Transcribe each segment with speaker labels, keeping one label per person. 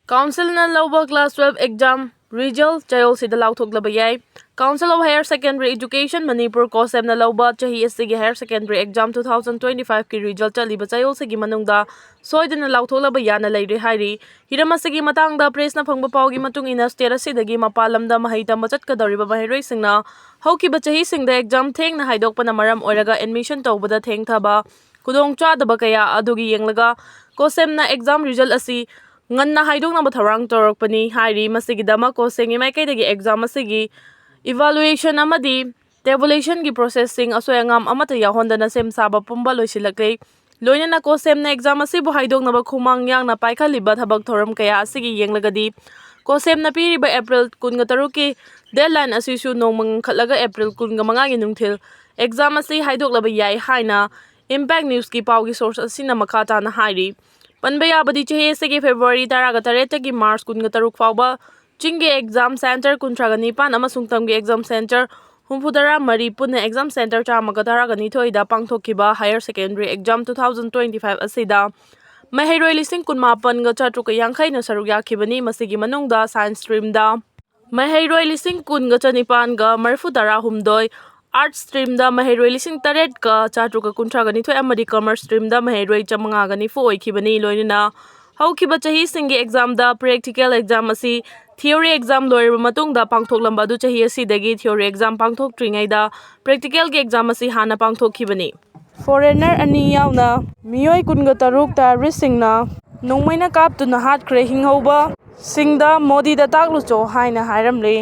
Speaker 1: Council na Lower Class 12 Exam Result Chayol Sida Lauthoknaba Yai. Council of Higher Secondary Education Manipur Kosem na Loba Chahi Sigi Higher Secondary Exam 2025 ki result chaliba chayol sigi manungda soidana lauthoknaba yana leiri hairi. Hiramasigi matangda press na phangba pawgi matung ina state asidagi mapalamda mahai tamba chatkadoriba mahiroy singna haukiba chahi singda exam thengna haidokpana maram oiraga admission tawbada thengthaba kudong chadaba kaya adugi yenglaga Kosem na exam result asi nganna haidoknaba tharang torokpani hairi masigidama kosengi maikaidagi exam asigi evaluation amadi tabulation ki processing asoyangam amata yahondana sem saba pumba loisilakle loinana kosem na exam asibu haidoknaba khumang yangna paikhaliba thabak thoram kaya asigi yenglagadi kosem na piriba April 13 ki deadline asisu nongmang khatlaga April 15 gi nungthil exam asi haidoklaba yai haina impact news ki pawgi source asina makata na hairi Panbaya badi chahe segi February taraga tareta ki March 13 fawba Chingi exam center kuntragani pan amasung tamgi exam center humfudara mari punna exam center chamaga taragani thoida pangthokkiba higher secondary exam 2025 asida mahairoi lising kunmapan ga chatruka yangkhai na saruk yakhibani masigi manungda science stream da mahairoi lising kun ga chanipan ga marfudara humdoi art stream da mahairoi lising taret ka chatruka kuntragani thoi amadi commerce stream da mahairoi chamanga gani fo oikhibani loinina haukiba chahi singi exam da practical exam asi theory exam loirba matungda pangthoklamba du chahi asidagi theory exam pangthokringai da practical ge exam asi hana pangthokhibani foreigner ani yauna miyoi kunga taruk tourist singna nongmaina kaptuna hatkre hinghoba singda modi da taklu cho haina hairamle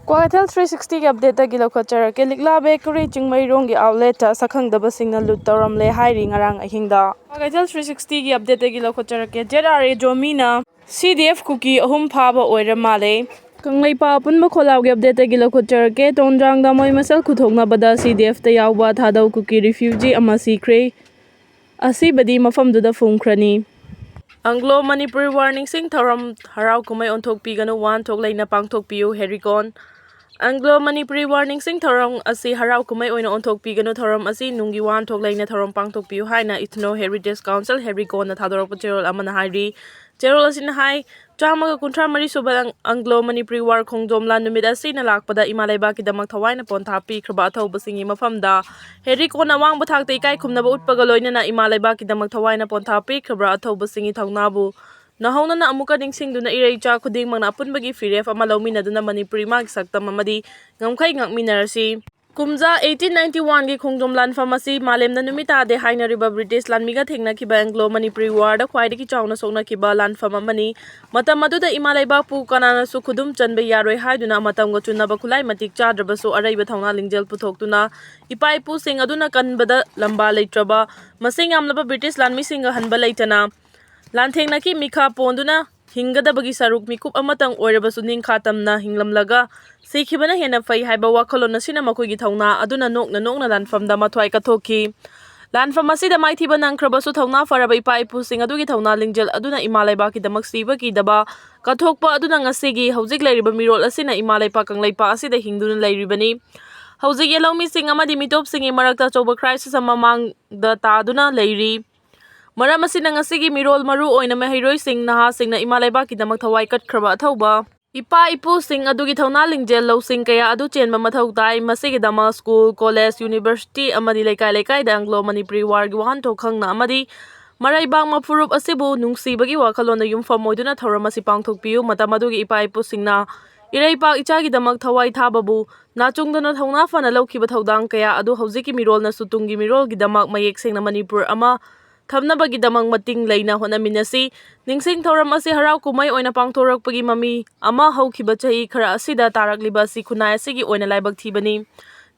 Speaker 1: Kwathel 360 ki update ta gilo khachara ke likla bakery chingmai rong gi outlet ta sakhangdaba singna lut tawramle hairi ngarang ahingda Kwathel 360 ki update ta gilo khachara ke JRA Jomina Cdf Kuki 1Su phaba oira male kanglai pa punba kholaw gi update ta gilo khachara ke Tonzangda Masel Khut Thoknabada CDF ta yawba thadau Kuki refugee ama Sikre asibadi mafamduda fumkhrani Anglo Manipuri warning sing thoram harau kumai onthok piganu wan thok leina pangthok piu herikon Anglo Manipuri warning sing thoram asi harau kumai oina onthok piganu thoram asi nungi wan thok leina thoram pangthok piu haina Ethno Heritage Council herikon na thadorok cherol amana hairi cherol asin hai chamaga kuntra mari subang Anglo Manipuri war khongjomla numit asi na lakpada imalaiba ki damak thawaina pontha pi khaba thauba singi mafamda herikon awang bathak te kai khumna ba utpaga loina na imalaiba ki damak thawaina pontha pi khaba thauba singi thongnabu Nahona na amuka ningsingduna irei cha khuding mangna apunbagi firef ama lawminaduna Manipuri mag saktam amadi ngamkhai ngakminarasi Kumja 1891 gi khongjom lan pharmacy malemna numita de hainariba British lanmiga thengna kiba Anglo Manipuri war da khwaidagi chawna sokna kiba lan pharmamani matam aduda imalaiba pu kanana su khudum chanbe yaroi haiduna matam go chunaba khulai matik chadraba su araiba thawna lingjel puthokuna ipai pu sing aduna kanbada lamba leitraba masing amlaba British lanmi singa hanba leitana Lanthengna ki mikha ponduna hingadabagi saruk mikup amatang oirabasu ningkhatamna hinglamlaga sikhibana hena fai haiba wakhalona sina makhoi gi thawna aduna nokna lanfamda mathwai kathokhi lanfam asida maithiba nangkhrabasu thawna faraba ipai pu sing adugi thawna lingjel aduna imalaiba ki damak siba ki daba kathokpa aduna ngasigi hojik leiriba mirol asina imalaipa kanglaipa asida hingduna leiribani hojik yelawmi sing amadi mitop singi marakta choba crisis amamang da taduna leiri Maram asina ngasigi mirol maru oina mahairoi sing naha singna imalaiba ki damak thawai katkhraба athauba ipa ipu sing adugi thawna lingjel lo sing kaya adu chenba mathau tai masigi dama school college university amadi laikai da Anglo Manipuri war gi wahan thokhangna amadi maraibang mafurup asibu nungsibagi wakhalona yumfam moiduna thawram asi pangthokpiu matam adugi ipa ipu singna iraipak ichagi damak thawai thababu nachungdana thawna fana lokhiba thaudang kaya adu hojiki mirol na sutungi mirol gi damak mayek sengna Manipur ama Thamnabagi damang mating leina honaminasi ningsing thoram asi harau kumai oina pangthorakpagi mami ama haukhiba chahi khara asida tarakliba si khunai asigi oina laibak thibani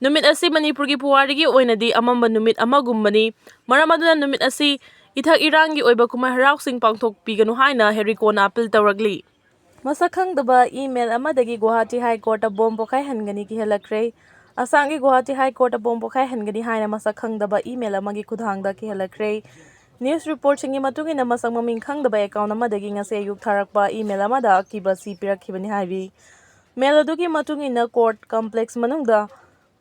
Speaker 1: numit asi Manipur gi puwarigi oina di amamba numit amagumbani maramaduna numit asi ithak irangi oiba kumai harau sing pangthok piganu haina herikona apil tawragli masakhangdaba email amadagi Guwahati High Court a bomb pokai hangani ki helakre asangi Guwahati High Court a bomb pokai hangani haina masakhangdaba email amagi khudhangda ki helakre News report singi matungina masang maming khangdaba account amadagi ngase ayuk tharakpa email amada akiba si pirakhibani hairi mail adugi matungina court complex manungda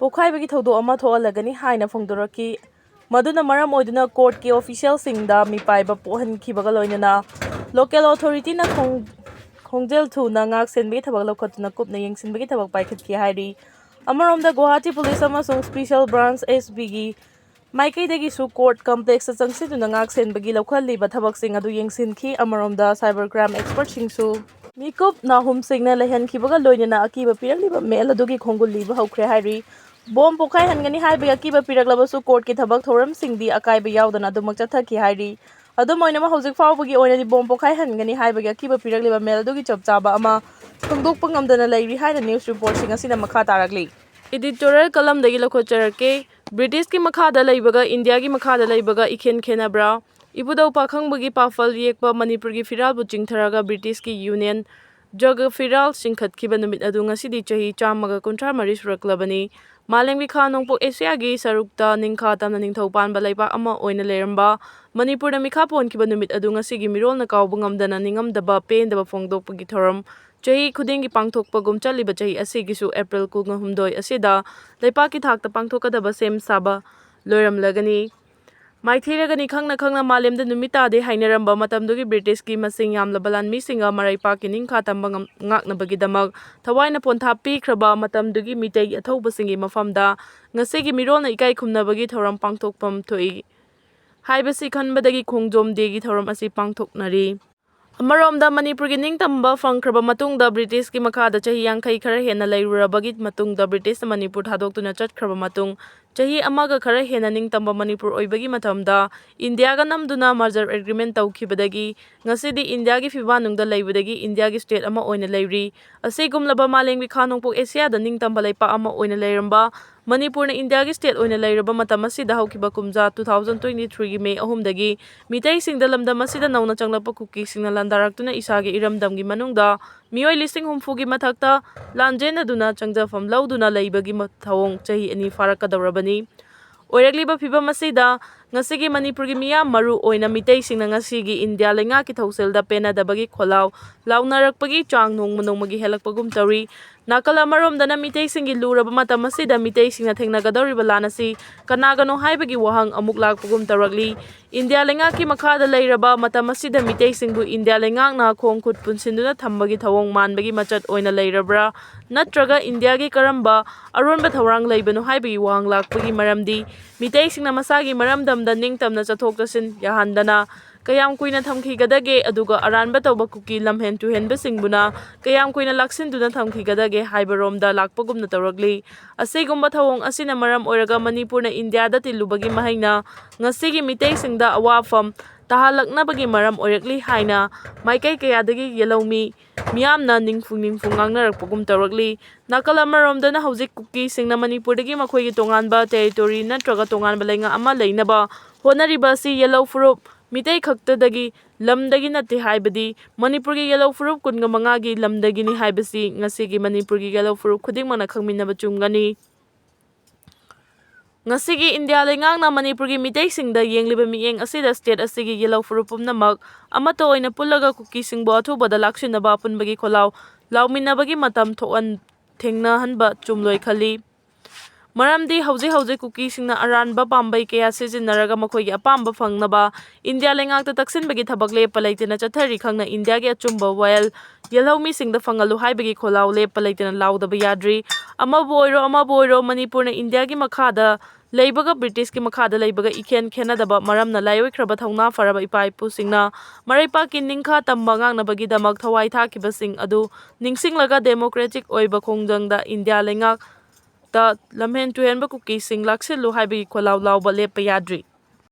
Speaker 1: pokhaibagi thodo ama thoalagani haina phongdoraki maduna maram oiduna court ki official singda mipaiba pohan khibaga loinana local authority na khongjel thuna ngak senbagi thabak laukhotuna kupna yengsinbagi thabak paikhatki hairi amaromda Guwahati police amasung special branch SB gi maikaidagi su court complex changsiduna ngak senbagi laukhaliba thabaksing adu yengsinki amaromda cyber crime expert singsu mikup nahum singna lehankibaga loinana akiba pirakliba mel adugi khongulliba haukhre hairi bom pokhai hangani haiba akiba piraklabasu court ki thabak thoram singdi akaiba yaudana adumak chathaki hairi adumoinama hojik faubagi oinadi bom pokhai hangani haiba akiba pirakliba mel adugi chapchaba ama khongdokpa ngamdana leiri haina news report sing asina makha tarakli editorial column dagi lokhocharake British ki makhada leibaga India ki makhada leibaga ikhen khenabra ibudau pakhangbugi pafal yekpa Manipur gi firal bu chingtharaga British ki Union jog firal singkhatkiba numit adu ngasidi chahi chamaga kunthar mari suraklabani malengbi kha nongpo Asia gi sarukta ningkha tamna ningthau panba leiba ama oina leramba Manipur na mikha ponkiba numit adu ngasigi mirol na kawbu ngamdana ningamdaba pendaba phongdokpagi thoram chahi khudingi pangthokpa gumchaliba chahi asigisu April 2 asida leipaki thakta pangthokadaba sem saba loiramlagani maithiragani khangna malemda numita de hainaramba matamdugi British ki masing yamlaba lanmi singa maraipaki ningkha tamba ngaknabagi damak thawaina pontha pikhraba matamdugi mitei athaubasingi mafamda ngasigi mirolna ikai khumnabagi thoram pangthokpam thoi haibasi khanbadagi khongjom degi thoram asi pangthoknari amaromda Manipur gi ningtamba fangkraba matungda British ki makhada chahi yangkhai khara hena leirurabagi matungda British Manipur thadoktuna chatkraba matung chahi amaga khara hena ningtamba Manipur oibagi matamda India ga namduna merger agreement tawkhibadagi ngasidi India gi fibanungda leibadagi India gi state ama oina leiri asigumlaba malengbi khanongpok Asia da ningtamba leipa ama oina leiramba Manipur na India gi state oina leiraba matam asida haukiba kumja 2023 gi May 3 dagi mitei singda lamdam asida nauna changlapa Kuki singna landaraktuna isagi iramdamgi manungda mioi listing humfugi mathakta lanjenaduna changjafam lauduna leibagi mathawong chahi ani farakadawrabani oirakliba phibam asida ngasigi Manipur gi miyam maru oina mitei singna ngasigi India lenga ki thauselda penadabagi kholau launarakpagi chang nongmagi helakpagum tawri nakal amaromdana mitei singi luraba matam asida mitei singna thengnagadawriba lanasi kanagano haibagi wahang amuk lakpagum tarakli India lenga ki makhada leiraba matam asida mitei singbu India lenga na khongkhut punsinduna thambagi thawong manbagi machat oina leirabra natraga India gi karamba aronba thawrang leibanu haibagi wahang lakpagi maramdi mitei singna masagi maramdamda ningtamna chathok chasin yahandana kayam kuina thamkhigadage aduga aranba tawba kuki lamhen tuhenba singbuna kayam kuina laksinduna thamkhigadage haibaromda lakpagumna tawragli asigumba thawong asina maram oiraga Manipur na India da tilubagi mahaina ngasigi mitei singda awafam tahalaknabagi maram oirakli haina maikai kayadagi yelawmi miyamna ningfung ngangnarakpagum tawragli nakal amaromdana hojik Kuki singna Manipurdagi makhoigi tonganba territory natraga tonganba lenga ama leinaba honariba si yellow furup mitei khaktadagi lamdagi nate haibadi Manipur gi yellow furup 15 gi lamdagi ni haibasi ngasigi Manipur gi yellow furup khudingmana khangminaba chumgani ngasigi India lengangna Manipur gi mitei singda yengliba miyeng asida state asigi yellow furup pumnamak amato oina pullaga Kuki singbo athubada laksinaba punbagi kholau lauminabagi matam thokan thengna hanba chumloi khali maramdi hauji Kuki singna aranba pambai kaya sijinnaraga makhoigi apamba fangnaba India lengakta taksinbagi thabak lepa leitena chathari khangna India gi achumba while yelawmi singda fangalu haibagi kholau lepa leitena laudaba yadri amabu oiro Manipur na India gi makhada leibaga British ki makhada leibaga ikhen khenadaba maramna laiwikhraba thauna faraba ipaipu singna maraipa ki ningkha tamba ngangnabagi damak thawai thakiba sing adu ningsinglaga democratic oiba khongjangda India lengak ta lamhen tuhenba Kuki sing laksillu haibagi kholau lauba lepa yadri